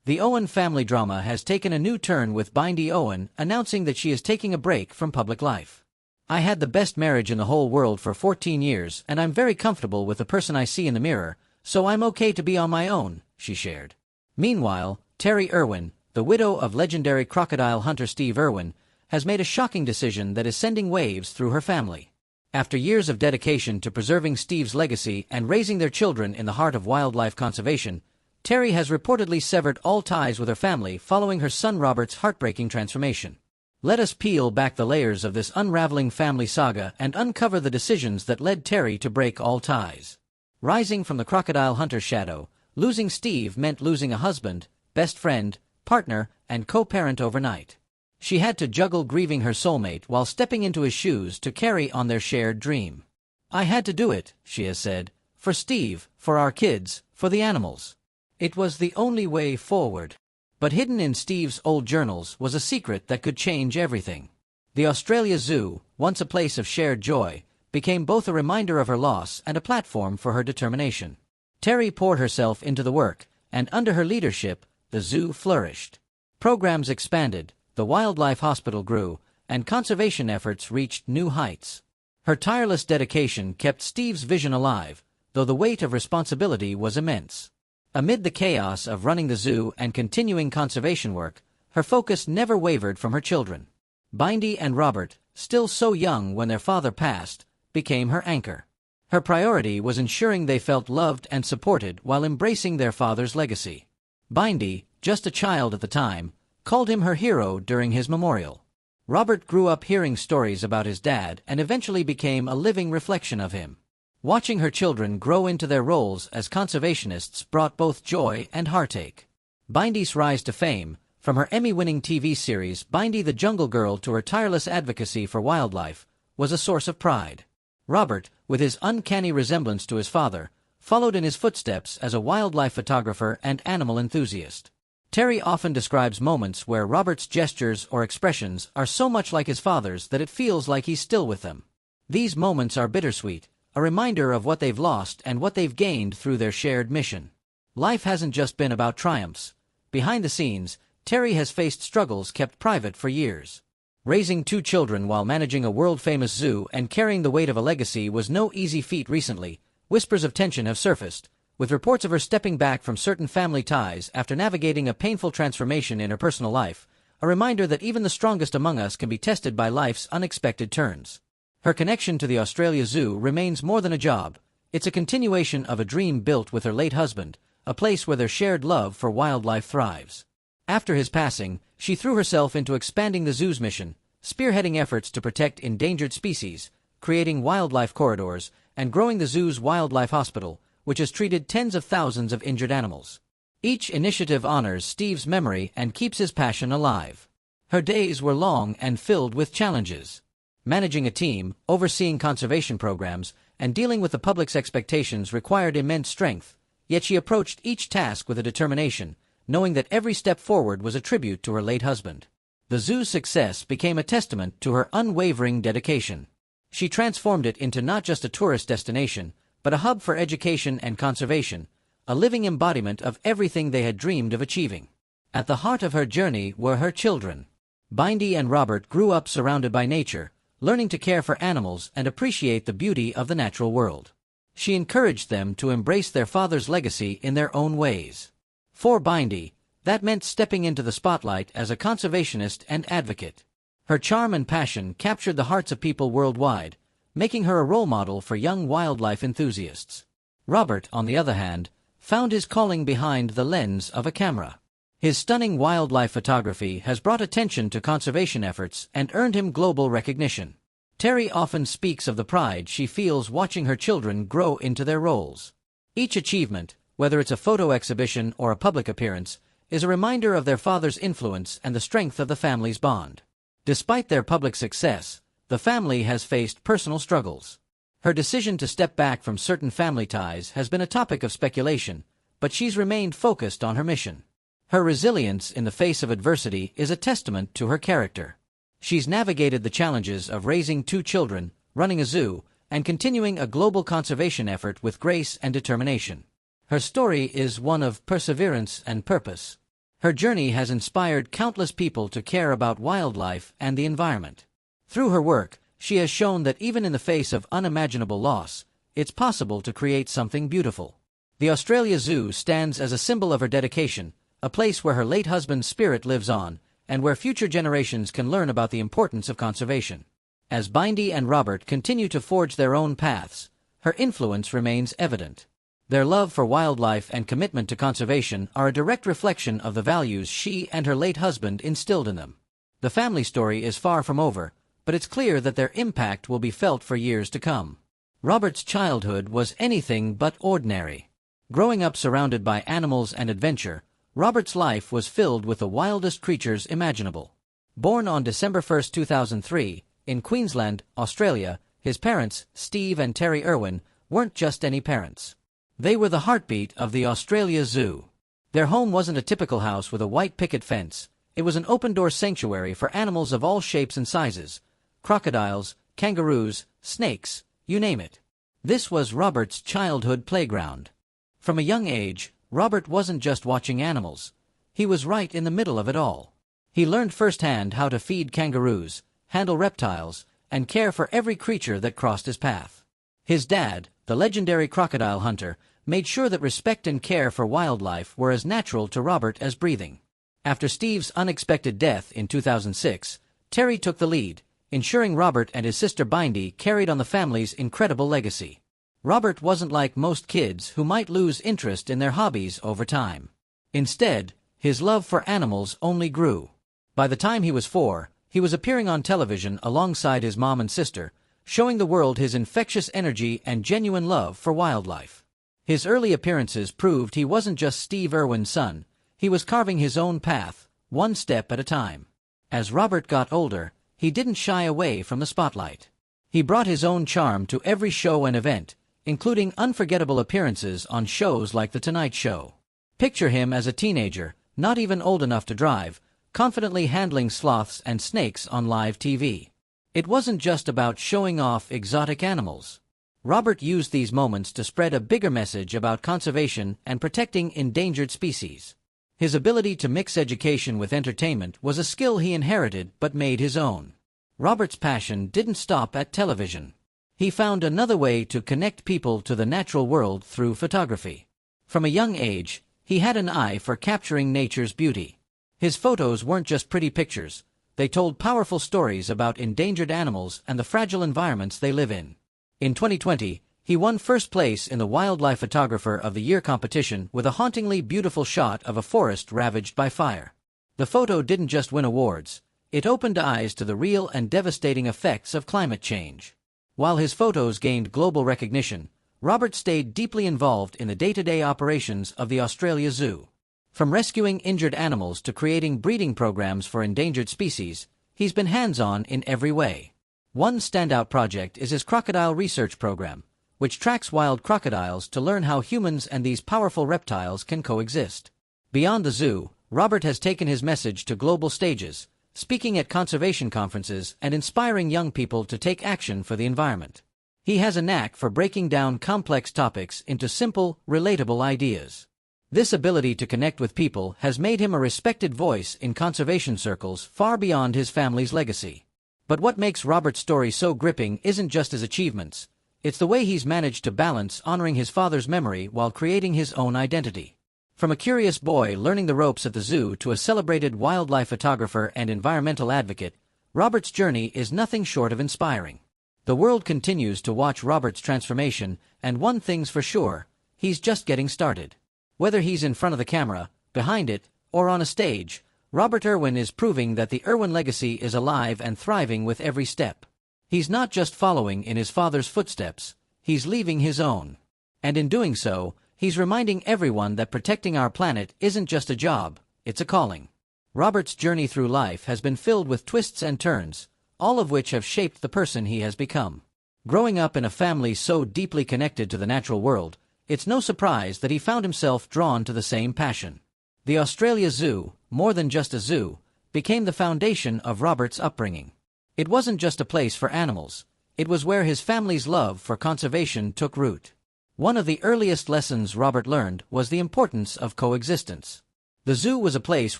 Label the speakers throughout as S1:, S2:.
S1: The Owen family drama has taken a new turn with Bindi Owen announcing that she is taking a break from public life. "I had the best marriage in the whole world for 14 years and I'm very comfortable with the person I see in the mirror, so I'm okay to be on my own," she shared. Meanwhile, Terri Irwin, the widow of legendary crocodile hunter Steve Irwin, has made a shocking decision that is sending waves through her family. After years of dedication to preserving Steve's legacy and raising their children in the heart of wildlife conservation, Terri has reportedly severed all ties with her family following her son Robert's heartbreaking transformation. Let us peel back the layers of this unraveling family saga and uncover the decisions that led Terri to break all ties. Rising from the crocodile hunter's shadow, losing Steve meant losing a husband, best friend, partner, and co-parent overnight. She had to juggle grieving her soulmate while stepping into his shoes to carry on their shared dream. "I had to do it," she has said, "for Steve, for our kids, for the animals. It was the only way forward." But hidden in Steve's old journals was a secret that could change everything. The Australia Zoo, once a place of shared joy, became both a reminder of her loss and a platform for her determination. Terri poured herself into the work, and under her leadership, the zoo flourished. Programs expanded, the wildlife hospital grew, and conservation efforts reached new heights. Her tireless dedication kept Steve's vision alive, though the weight of responsibility was immense. Amid the chaos of running the zoo and continuing conservation work, her focus never wavered from her children. Bindi and Robert, still so young when their father passed, became her anchor. Her priority was ensuring they felt loved and supported while embracing their father's legacy. Bindi, just a child at the time, called him her hero during his memorial. Robert grew up hearing stories about his dad and eventually became a living reflection of him. Watching her children grow into their roles as conservationists brought both joy and heartache. Bindi's rise to fame, from her Emmy-winning TV series Bindi the Jungle Girl to her tireless advocacy for wildlife, was a source of pride. Robert, with his uncanny resemblance to his father, followed in his footsteps as a wildlife photographer and animal enthusiast. Terri often describes moments where Robert's gestures or expressions are so much like his father's that it feels like he's still with them. These moments are bittersweet, a reminder of what they've lost and what they've gained through their shared mission. Life hasn't just been about triumphs. Behind the scenes, Terri has faced struggles kept private for years. Raising 2 children while managing a world-famous zoo and carrying the weight of a legacy was no easy feat recently. Whispers of tension have surfaced, with reports of her stepping back from certain family ties after navigating a painful transformation in her personal life, a reminder that even the strongest among us can be tested by life's unexpected turns. Her connection to the Australia Zoo remains more than a job. It's a continuation of a dream built with her late husband, a place where their shared love for wildlife thrives. After his passing, she threw herself into expanding the zoo's mission, spearheading efforts to protect endangered species, creating wildlife corridors, and growing the zoo's wildlife hospital, which has treated tens of thousands of injured animals. Each initiative honors Steve's memory and keeps his passion alive. Her days were long and filled with challenges. Managing a team, overseeing conservation programs, and dealing with the public's expectations required immense strength, yet she approached each task with a determination, knowing that every step forward was a tribute to her late husband. The zoo's success became a testament to her unwavering dedication. She transformed it into not just a tourist destination, but a hub for education and conservation, a living embodiment of everything they had dreamed of achieving. At the heart of her journey were her children. Bindi and Robert grew up surrounded by nature, learning to care for animals and appreciate the beauty of the natural world. She encouraged them to embrace their father's legacy in their own ways. For Bindi, that meant stepping into the spotlight as a conservationist and advocate. Her charm and passion captured the hearts of people worldwide, making her a role model for young wildlife enthusiasts. Robert, on the other hand, found his calling behind the lens of a camera. His stunning wildlife photography has brought attention to conservation efforts and earned him global recognition. Terri often speaks of the pride she feels watching her children grow into their roles. Each achievement, whether it's a photo exhibition or a public appearance, is a reminder of their father's influence and the strength of the family's bond. Despite their public success, the family has faced personal struggles. Her decision to step back from certain family ties has been a topic of speculation, but she's remained focused on her mission. Her resilience in the face of adversity is a testament to her character. She's navigated the challenges of raising 2 children, running a zoo, and continuing a global conservation effort with grace and determination. Her story is one of perseverance and purpose. Her journey has inspired countless people to care about wildlife and the environment. Through her work, she has shown that even in the face of unimaginable loss, it's possible to create something beautiful. The Australia Zoo stands as a symbol of her dedication, a place where her late husband's spirit lives on, and where future generations can learn about the importance of conservation. As Bindi and Robert continue to forge their own paths, her influence remains evident. Their love for wildlife and commitment to conservation are a direct reflection of the values she and her late husband instilled in them. The family story is far from over, but it's clear that their impact will be felt for years to come. Robert's childhood was anything but ordinary. Growing up surrounded by animals and adventure, Robert's life was filled with the wildest creatures imaginable. Born on December 1, 2003, in Queensland, Australia, his parents, Steve and Terri Irwin, weren't just any parents. They were the heartbeat of the Australia Zoo. Their home wasn't a typical house with a white picket fence. It was an open-door sanctuary for animals of all shapes and sizes: crocodiles, kangaroos, snakes, you name it. This was Robert's childhood playground. From a young age, Robert wasn't just watching animals. He was right in the middle of it all. He learned firsthand how to feed kangaroos, handle reptiles, and care for every creature that crossed his path. His dad, the legendary crocodile hunter, made sure that respect and care for wildlife were as natural to Robert as breathing. After Steve's unexpected death in 2006, Terri took the lead, ensuring Robert and his sister Bindi carried on the family's incredible legacy. Robert wasn't like most kids who might lose interest in their hobbies over time. Instead, his love for animals only grew. By the time he was 4, he was appearing on television alongside his mom and sister, showing the world his infectious energy and genuine love for wildlife. His early appearances proved he wasn't just Steve Irwin's son. He was carving his own path, one step at a time. As Robert got older, he didn't shy away from the spotlight. He brought his own charm to every show and event, including unforgettable appearances on shows like The Tonight Show. Picture him as a teenager, not even old enough to drive, confidently handling sloths and snakes on live TV. It wasn't just about showing off exotic animals. Robert used these moments to spread a bigger message about conservation and protecting endangered species. His ability to mix education with entertainment was a skill he inherited but made his own. Robert's passion didn't stop at television. He found another way to connect people to the natural world through photography. From a young age, he had an eye for capturing nature's beauty. His photos weren't just pretty pictures. They told powerful stories about endangered animals and the fragile environments they live in. In 2020, he won first place in the Wildlife Photographer of the Year competition with a hauntingly beautiful shot of a forest ravaged by fire. The photo didn't just win awards. It opened eyes to the real and devastating effects of climate change. While his photos gained global recognition, Robert stayed deeply involved in the day-to-day operations of the Australia Zoo. From rescuing injured animals to creating breeding programs for endangered species, he's been hands-on in every way. One standout project is his crocodile research program, which tracks wild crocodiles to learn how humans and these powerful reptiles can coexist. Beyond the zoo, Robert has taken his message to global stages, speaking at conservation conferences and inspiring young people to take action for the environment. He has a knack for breaking down complex topics into simple, relatable ideas. This ability to connect with people has made him a respected voice in conservation circles far beyond his family's legacy. But what makes Robert's story so gripping isn't just his achievements. It's the way he's managed to balance honoring his father's memory while creating his own identity. From a curious boy learning the ropes at the zoo to a celebrated wildlife photographer and environmental advocate, Robert's journey is nothing short of inspiring. The world continues to watch Robert's transformation, and one thing's for sure, he's just getting started. Whether he's in front of the camera, behind it, or on a stage, Robert Irwin is proving that the Irwin legacy is alive and thriving with every step. He's not just following in his father's footsteps, he's leaving his own. And in doing so, he's reminding everyone that protecting our planet isn't just a job, it's a calling. Robert's journey through life has been filled with twists and turns, all of which have shaped the person he has become. Growing up in a family so deeply connected to the natural world, it's no surprise that he found himself drawn to the same passion. The Australia Zoo, more than just a zoo, became the foundation of Robert's upbringing. It wasn't just a place for animals, it was where his family's love for conservation took root. One of the earliest lessons Robert learned was the importance of coexistence. The zoo was a place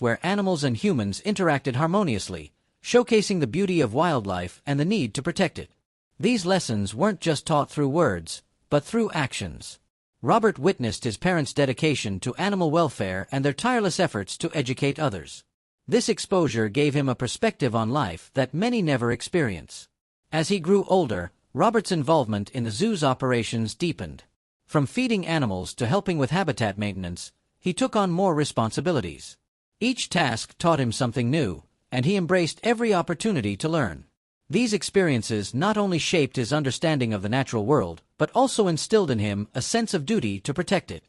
S1: where animals and humans interacted harmoniously, showcasing the beauty of wildlife and the need to protect it. These lessons weren't just taught through words, but through actions. Robert witnessed his parents' dedication to animal welfare and their tireless efforts to educate others. This exposure gave him a perspective on life that many never experience. As he grew older, Robert's involvement in the zoo's operations deepened. From feeding animals to helping with habitat maintenance, he took on more responsibilities. Each task taught him something new, and he embraced every opportunity to learn. These experiences not only shaped his understanding of the natural world, but also instilled in him a sense of duty to protect it.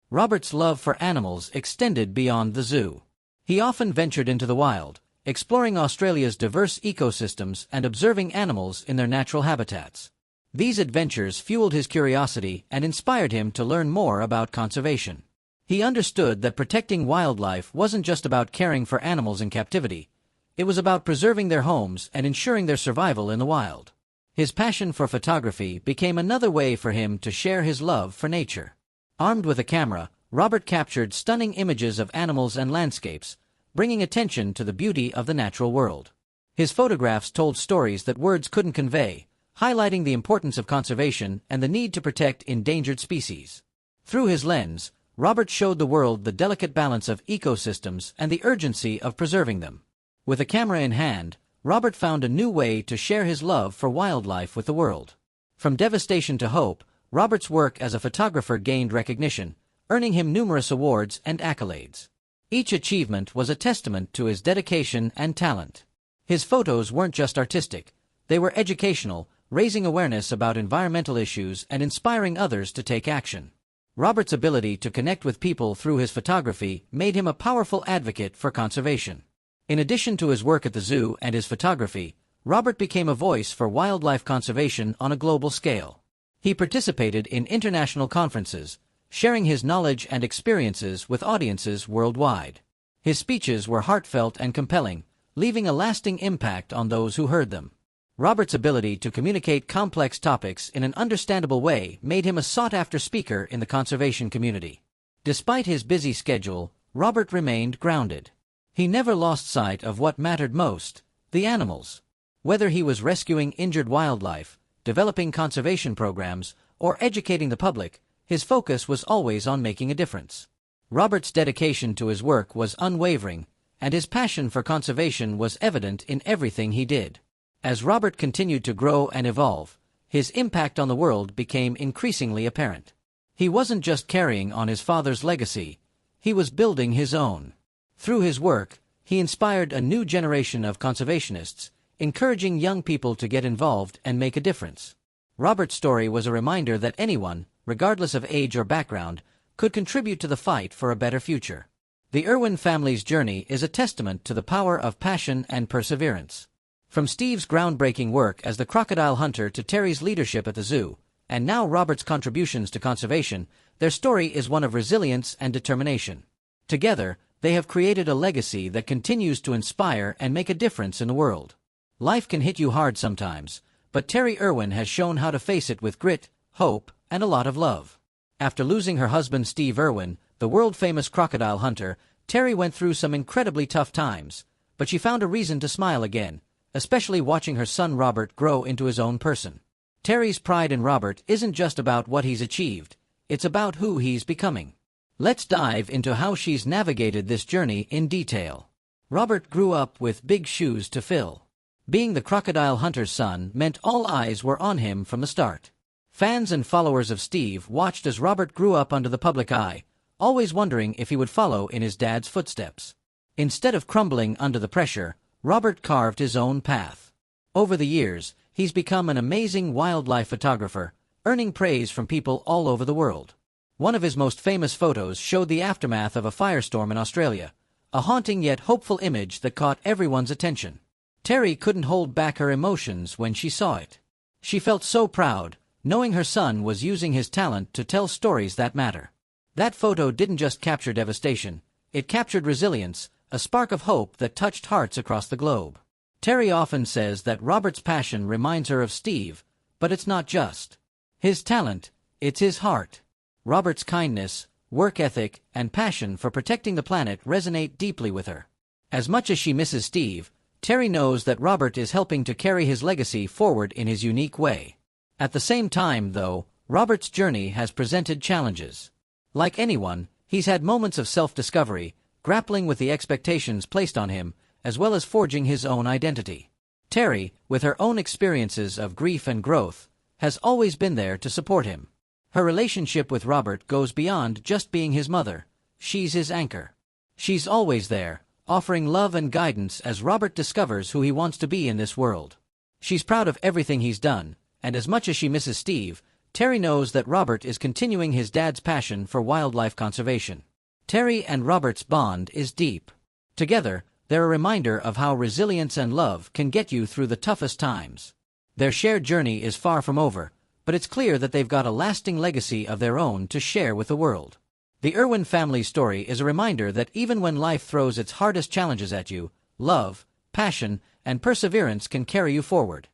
S1: Robert's love for animals extended beyond the zoo. He often ventured into the wild, exploring Australia's diverse ecosystems and observing animals in their natural habitats. These adventures fueled his curiosity and inspired him to learn more about conservation. He understood that protecting wildlife wasn't just about caring for animals in captivity. It was about preserving their homes and ensuring their survival in the wild. His passion for photography became another way for him to share his love for nature. Armed with a camera, Robert captured stunning images of animals and landscapes, bringing attention to the beauty of the natural world. His photographs told stories that words couldn't convey, highlighting the importance of conservation and the need to protect endangered species. Through his lens, Robert showed the world the delicate balance of ecosystems and the urgency of preserving them. With a camera in hand, Robert found a new way to share his love for wildlife with the world. From devastation to hope, Robert's work as a photographer gained recognition, earning him numerous awards and accolades. Each achievement was a testament to his dedication and talent. His photos weren't just artistic, they were educational, raising awareness about environmental issues and inspiring others to take action. Robert's ability to connect with people through his photography made him a powerful advocate for conservation. In addition to his work at the zoo and his photography, Robert became a voice for wildlife conservation on a global scale. He participated in international conferences, sharing his knowledge and experiences with audiences worldwide. His speeches were heartfelt and compelling, leaving a lasting impact on those who heard them. Robert's ability to communicate complex topics in an understandable way made him a sought-after speaker in the conservation community. Despite his busy schedule, Robert remained grounded. He never lost sight of what mattered most, the animals. Whether he was rescuing injured wildlife, developing conservation programs, or educating the public, his focus was always on making a difference. Robert's dedication to his work was unwavering, and his passion for conservation was evident in everything he did. As Robert continued to grow and evolve, his impact on the world became increasingly apparent. He wasn't just carrying on his father's legacy, he was building his own. Through his work, he inspired a new generation of conservationists, encouraging young people to get involved and make a difference. Robert's story was a reminder that anyone, regardless of age or background, could contribute to the fight for a better future. The Irwin family's journey is a testament to the power of passion and perseverance. From Steve's groundbreaking work as the crocodile hunter to Terri's leadership at the zoo, and now Robert's contributions to conservation, their story is one of resilience and determination. Together, they have created a legacy that continues to inspire and make a difference in the world. Life can hit you hard sometimes, but Terri Irwin has shown how to face it with grit, hope, and a lot of love. After losing her husband Steve Irwin, the world-famous crocodile hunter, Terri went through some incredibly tough times, but she found a reason to smile again, especially watching her son Robert grow into his own person. Terri's pride in Robert isn't just about what he's achieved, it's about who he's becoming. Let's dive into how she's navigated this journey in detail. Robert grew up with big shoes to fill. Being the crocodile hunter's son meant all eyes were on him from the start. Fans and followers of Steve watched as Robert grew up under the public eye, always wondering if he would follow in his dad's footsteps. Instead of crumbling under the pressure, Robert carved his own path. Over the years, he's become an amazing wildlife photographer, earning praise from people all over the world. One of his most famous photos showed the aftermath of a firestorm in Australia, a haunting yet hopeful image that caught everyone's attention. Terri couldn't hold back her emotions when she saw it. She felt so proud, knowing her son was using his talent to tell stories that matter. That photo didn't just capture devastation, it captured resilience, a spark of hope that touched hearts across the globe. Terri often says that Robert's passion reminds her of Steve, but it's not just his talent, it's his heart. Robert's kindness, work ethic, and passion for protecting the planet resonate deeply with her. As much as she misses Steve, Terri knows that Robert is helping to carry his legacy forward in his unique way. At the same time, though, Robert's journey has presented challenges. Like anyone, he's had moments of self-discovery, grappling with the expectations placed on him, as well as forging his own identity. Terri, with her own experiences of grief and growth, has always been there to support him. Her relationship with Robert goes beyond just being his mother. She's his anchor. She's always there, offering love and guidance as Robert discovers who he wants to be in this world. She's proud of everything he's done, and as much as she misses Steve, Terri knows that Robert is continuing his dad's passion for wildlife conservation. Terri and Robert's bond is deep. Together, they're a reminder of how resilience and love can get you through the toughest times. Their shared journey is far from over, but it's clear that they've got a lasting legacy of their own to share with the world. The Irwin family story is a reminder that even when life throws its hardest challenges at you, love, passion, and perseverance can carry you forward.